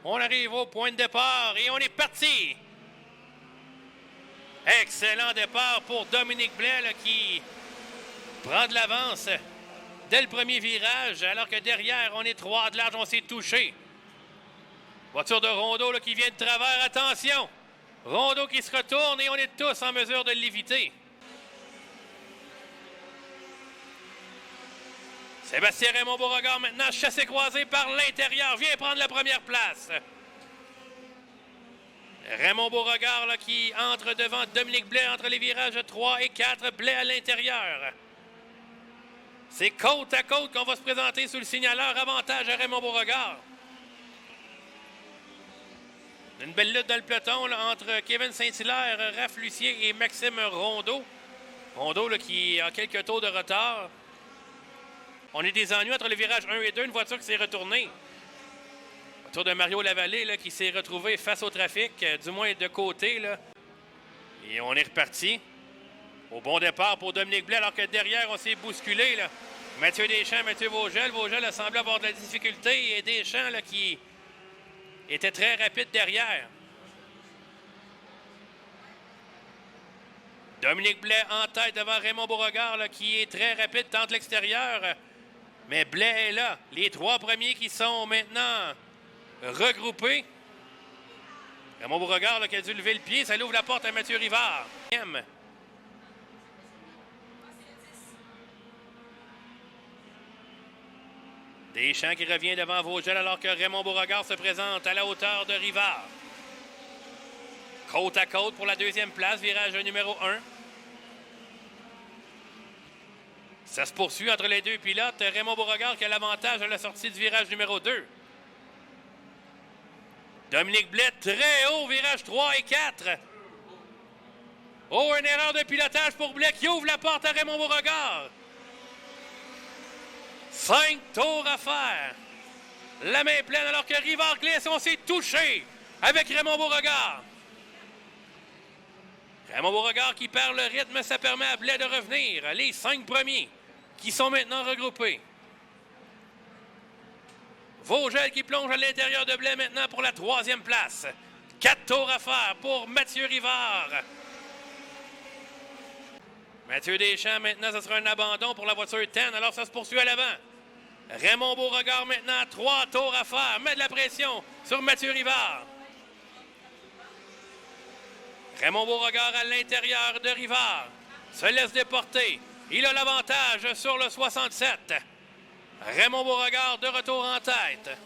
On arrive au point de départ et on est parti. Excellent départ pour Dominique Blais là, qui prend de l'avance dès le premier virage, alors que derrière, on est 3 de large, on s'est touché. Voiture de Rondeau là, qui vient de travers, attention! Rondeau qui se retourne et on est tous en mesure de l'éviter. Sébastien Raymond Beauregard maintenant chassé croisé par l'intérieur, vient prendre la première place. Raymond Beauregard là, qui entre devant Dominique Blais entre les virages 3 et 4, Blais à l'intérieur. C'est côte à côte qu'on va se présenter sous le signaleur, avantage à Raymond Beauregard. Une belle lutte dans le peloton là, entre Kevin Saint-Hilaire, Raph Lucier et Maxime Rondeau. Rondeau là, qui a quelques tours de retard. On est des ennuis entre les virages 1 et 2, une voiture qui s'est retournée. Voiture de Mario Lavallée là, qui s'est retrouvé face au trafic, du moins de côté. Là. Et on est reparti. Au bon départ pour Dominique Blais, alors que derrière, on s'est bousculé. Là. Mathieu Deschamps, Mathieu Vogel. Vogel a semblé avoir de la difficulté et Deschamps là, qui était très rapide derrière. Dominique Blais en tête devant Raymond Beauregard là, qui est très rapide, tente l'extérieur. Mais Blais est là. Les 3 premiers qui sont maintenant regroupés. Raymond Beauregard là, qui a dû lever le pied, ça ouvre la porte à Mathieu Rivard. Deschamps qui revient devant Vogel alors que Raymond Beauregard se présente à la hauteur de Rivard. Côte à côte pour la deuxième place, virage numéro 1. Ça se poursuit entre les deux pilotes. Raymond Beauregard qui a l'avantage à la sortie du virage numéro 2. Dominique Blais très haut, virage 3 et 4. Oh, une erreur de pilotage pour Blais qui ouvre la porte à Raymond Beauregard. 5 tours à faire. La main pleine alors que Rivard glisse. On s'est touché avec Raymond Beauregard. Raymond Beauregard qui perd le rythme, ça permet à Blais de revenir. Les 5 premiers qui sont maintenant regroupés. Vogel qui plonge à l'intérieur de Blais maintenant pour la 3e place. 4 tours à faire pour Mathieu Rivard. Mathieu Deschamps, maintenant, ce sera un abandon pour la voiture 10, alors ça se poursuit à l'avant. Raymond Beauregard, maintenant, 3 tours à faire. Met de la pression sur Mathieu Rivard. Raymond Beauregard à l'intérieur de Rivard. Se laisse déporter. Il a l'avantage sur le 67. Raymond Beauregard de retour en tête.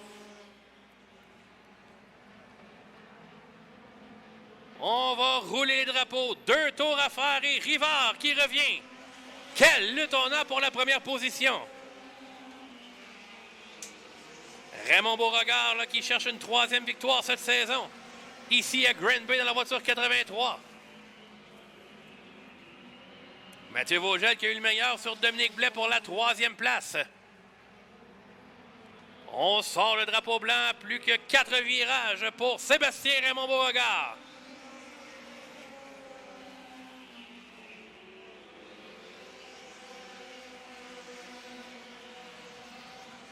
On va rouler les drapeaux. 2 tours à faire et Rivard qui revient. Quelle lutte on a pour la première position. Raymond Beauregard là, qui cherche une 3e victoire cette saison. Ici à Granby dans la voiture 83. Mathieu Vogel qui a eu le meilleur sur Dominique Blais pour la 3e place. On sort le drapeau blanc. Plus que 4 virages pour Sébastien Raymond Beauregard.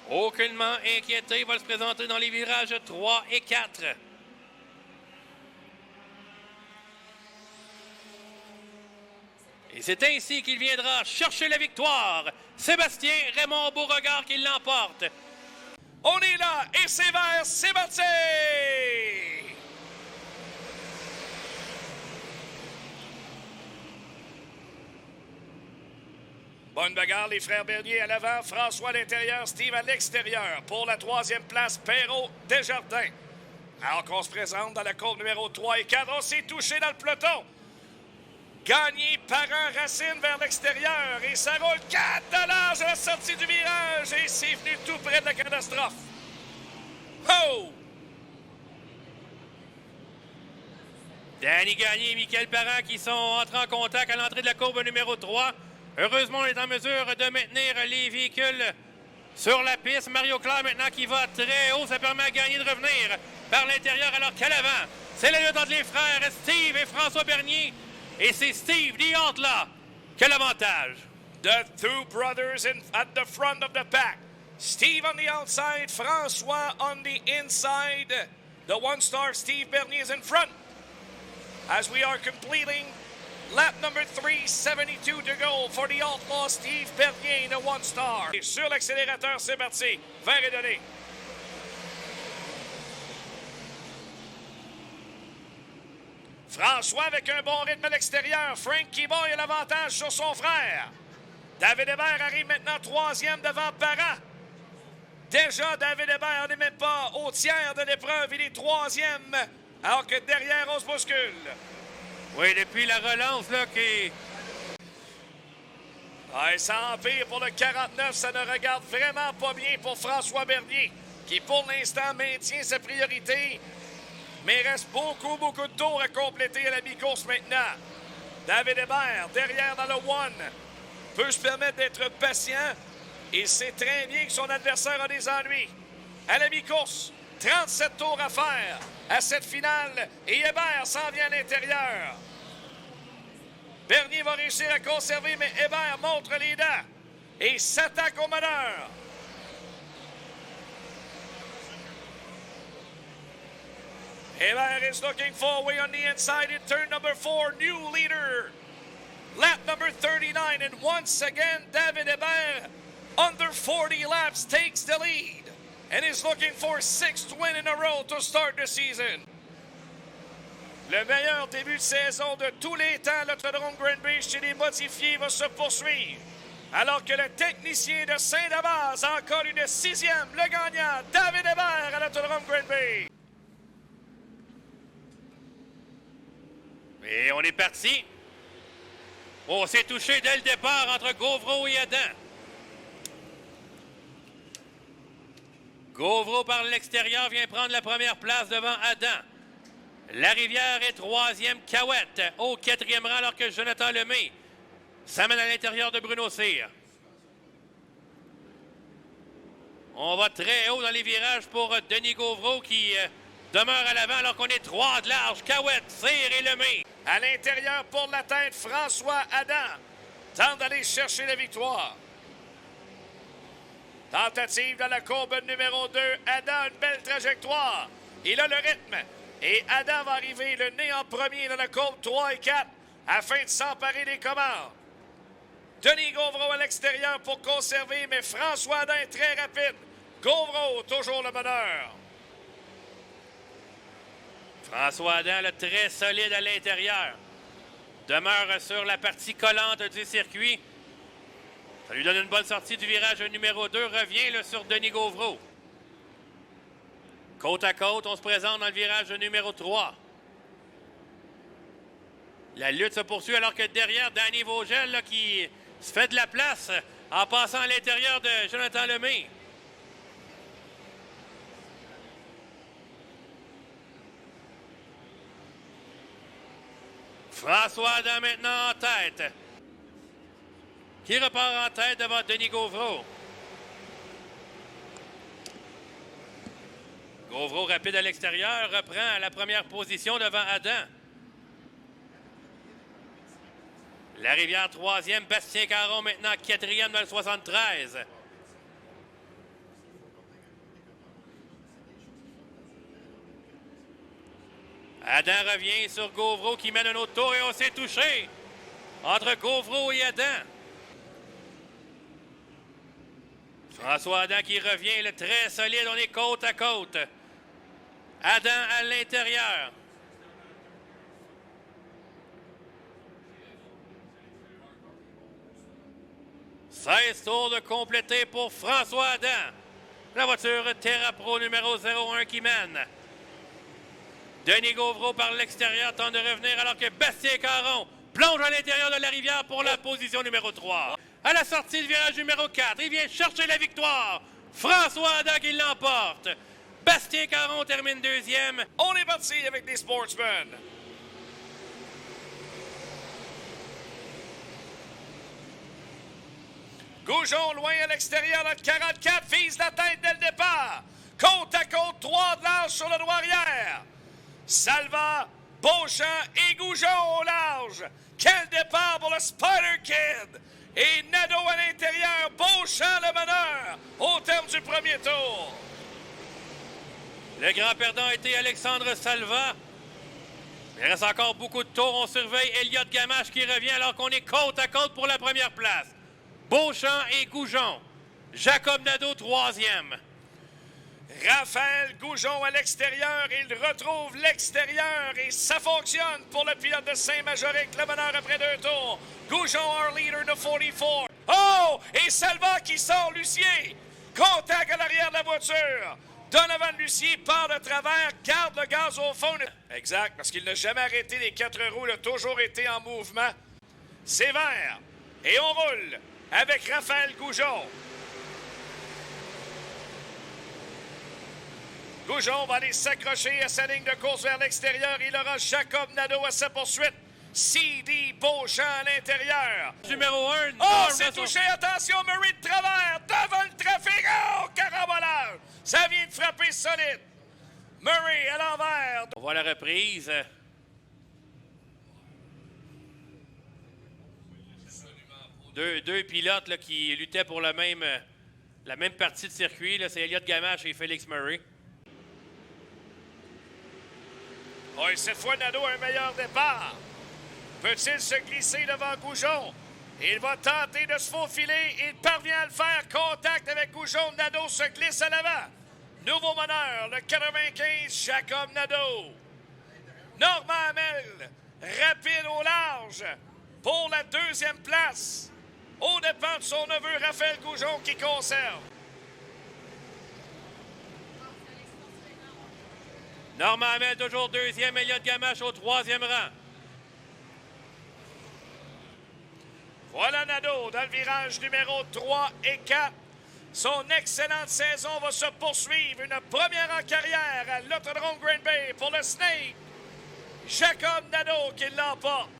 Aucunement inquiété, il va se présenter dans les virages 3 et 4. Et c'est ainsi qu'il viendra chercher la victoire. Sébastien Raymond Beauregard qui l'emporte. On est là et c'est vert, c'est parti! Bonne bagarre, les frères Bernier à l'avant, François à l'intérieur, Steve à l'extérieur. Pour la 3e place, Perrault Desjardins. Alors qu'on se présente dans la courbe numéro 3 et 4, on s'est touché dans le peloton. Gagné par un Racine vers l'extérieur et ça roule 4 $ à la sortie du virage et c'est venu tout près de la catastrophe. Oh! Danny Gagné et Michael Parent qui sont entrés en contact à l'entrée de la courbe numéro 3. Heureusement, on est en mesure de maintenir les véhicules sur la piste. Mario Claire maintenant qui va très haut. Ça permet à Gagné de revenir par l'intérieur alors qu'à l'avant, c'est la lutte entre les frères Steve et François Bernier. Et c'est Steve Diantla qui a l'avantage. The two brothers at the front of the pack. Steve on the outside, François on the inside. The one-star Steve Bernier is in front as we are completing lap number 372 to go for the Outlaw Steve Bernier, the one-star. Sur l'accélérateur, c'est parti. Vert est donné. François avec un bon rythme à l'extérieur. Frankie Boy a l'avantage sur son frère. David Hébert arrive maintenant troisième devant Parent. Déjà, David Hébert n'est même pas au tiers de l'épreuve. Il est troisième, alors que derrière, on se bouscule. Oui, depuis la relance, là, qui... Ouais, ça empire pour le 49. Ça ne regarde vraiment pas bien pour François Bernier, qui pour l'instant maintient sa priorité. Mais il reste beaucoup de tours à compléter à la mi-course maintenant. David Hébert, derrière dans le one, peut se permettre d'être patient. Il sait très bien que son adversaire a des ennuis. À la mi-course, 37 tours à faire à cette finale. Et Hébert s'en vient à l'intérieur. Bernier va réussir à conserver, mais Hébert montre les dents et s'attaque au meneur. Hébert is looking for a way on the inside in turn number 4. New leader. Lap number 39. And once again, David Hébert, under 40 laps, takes the lead and is looking for 6th win in a row to start the season. Le meilleur début de saison de tous les temps, l'Autodrome Granby chez les modifiés va se poursuivre. Alors que le technicien de Saint-Damas a encore une 6e, le gagnant, David Hébert à l'Autodrome Granby. Et on est parti. On s'est touché dès le départ entre Gauvreau et Adam. Gauvreau par l'extérieur vient prendre la première place devant Adam. Larivière est troisième, Cahouette au 4e rang alors que Jonathan Lemay s'amène à l'intérieur de Bruno Cyr. On va très haut dans les virages pour Denis Gauvreau qui demeure à l'avant alors qu'on est 3 de large. Cahouette, Cyr et Lemay. À l'intérieur pour la tête, François Adam tente d'aller chercher la victoire. Tentative dans la courbe numéro 2. Adam, une belle trajectoire. Il a le rythme. Et Adam va arriver le nez en premier dans la courbe 3 et 4 afin de s'emparer des commandes. Denis Gauvreau à l'extérieur pour conserver, mais François Adam est très rapide. Gauvreau, toujours le meneur. François Adam, le très solide à l'intérieur, demeure sur la partie collante du circuit. Ça lui donne une bonne sortie du virage numéro 2. Revient là, sur Denis Gauvreau. Côte à côte, on se présente dans le virage numéro 3. La lutte se poursuit alors que derrière, Danny Vogel là, qui se fait de la place en passant à l'intérieur de Jonathan Lemay. François Adam maintenant en tête. Qui repart en tête devant Denis Gauvreau. Gauvreau rapide à l'extérieur, reprend la première position devant Adam. Larivière troisième, Bastien Caron maintenant quatrième dans le 73. Adam revient sur Gauvreau qui mène un autre tour et on s'est touché entre Gauvreau et Adam. François Adam qui revient, le très solide, on est côte à côte. Adam à l'intérieur. « 16 tours de complété pour François Adam. La voiture Terra Pro numéro 01 qui mène. Denis Gauvreau par l'extérieur tente de revenir alors que Bastien Caron plonge à l'intérieur de la rivière pour la position numéro 3. À la sortie du virage numéro 4, il vient chercher la victoire. François Adam qui l'emporte. Bastien Caron termine deuxième. On est parti avec des sportsmen. Goujon loin à l'extérieur, le 44 vise la tête dès le départ. Côte à côte, 3 de large sur le droit arrière. Salva, Beauchamp et Goujon au large. Quel départ pour le Spider Kid. Et Nadeau à l'intérieur, Beauchamp le meneur au terme du premier tour. Le grand perdant a été Alexandre Salva. Il reste encore beaucoup de tours. On surveille Elliott Gamache qui revient alors qu'on est côte à côte pour la première place. Beauchamp et Goujon. Jacob Nadeau, troisième. Raphaël Goujon à l'extérieur. Il retrouve l'extérieur et ça fonctionne pour le pilote de Saint-Majoric. Le meneur après 2 tours. Goujon, our leader de 44. Oh! Et Salva qui sort Lucier. Contact à l'arrière de la voiture. Donovan Lucier part de travers, garde le gaz au fond. Exact, parce qu'il n'a jamais arrêté les 4 roues, il a toujours été en mouvement. C'est vert. Et on roule avec Raphaël Goujon. Goujon va aller s'accrocher à sa ligne de course vers l'extérieur. Il aura Jacob Nadeau à sa poursuite. C.D. Beauchamp à l'intérieur. Numéro 1. Oh, c'est touché. Attention, Murray de travers. Devant le trafic. Oh, carambolage. Ça vient de frapper solide. Murray à l'envers. On voit la reprise. Deux pilotes là, qui luttaient pour la même partie de circuit. C'est Elliott Gamache et Félix Murray. Oh, et cette fois, Nadeau a un meilleur départ. Peut-il se glisser devant Goujon? Il va tenter de se faufiler. Il parvient à le faire. Contact avec Goujon. Nadeau se glisse à l'avant. Nouveau meneur, le 95, Jacob Nadeau. Normand Hamel, rapide au large pour la 2e place. Au départ de son neveu Raphaël Goujon qui conserve. Normand Hamel toujours 2e. Elliott Gamache au 3e rang. Voilà Nadeau dans le virage numéro 3 et 4. Son excellente saison va se poursuivre. Une première en carrière à l'Autodrome Green Bay pour le Snake. Jacob Nadeau qui l'emporte.